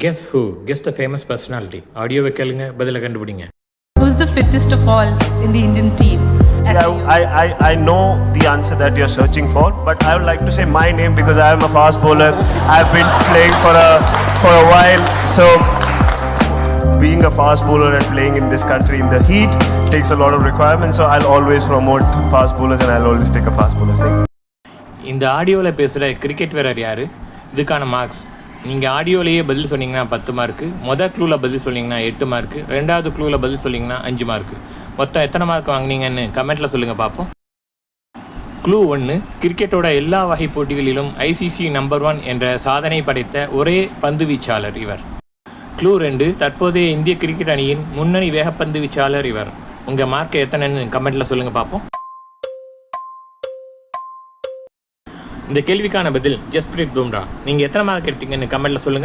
Guess who? Guess the famous personality. ஆடியோவை கேளுங்க, பதில கண்டுபிடிங்க. Who's the fittest of all in the Indian team? I know the answer that you're searching for, but I would like to say my name because I am a fast bowler. I've been playing for a while, so being a fast bowler and playing in this country in the heat takes a lot of requirements. So I'll always promote fast bowlers and I'll always take a fast bowler's name. இந்த ஆடியோவில் பேசுகிற cricket வீரர் யார்? இதுக்கான marks நீங்கள் ஆடியோலேயே பதில் சொன்னீங்கன்னா 10 mark, மொதல் க்ளூவில் பதில் சொன்னீங்கன்னா 8 மார்க்கு, ரெண்டாவது க்ளூவில் பதில் சொன்னீங்கன்னா 5 மார்க்கு. மொத்தம் எத்தனை மார்க் வாங்கினீங்கன்னு கமெண்ட்டில் சொல்லுங்கள் பார்ப்போம். க்ளூ 1, கிரிக்கெட்டோட எல்லா வகை போட்டிகளிலும் ICC நம்பர் 1 என்ற சாதனை படைத்த ஒரே பந்து வீச்சாளர் இவர். க்ளூ 2, தற்போதைய இந்திய கிரிக்கெட் அணியின் முன்னணி வேகப்பந்து வீச்சாளர் இவர். உங்கள் மார்க் எத்தனைன்னு கமெண்ட்டில் சொல்லுங்கள் பார்ப்போம். இந்த கேள்விக்கான பதில் ஜஸ்பிரீத் பும்ரா. நீங்கள் எத்தனை மார்க் எடுத்தீங்கன்னு கமெண்ட்டில் சொல்லுங்கள்.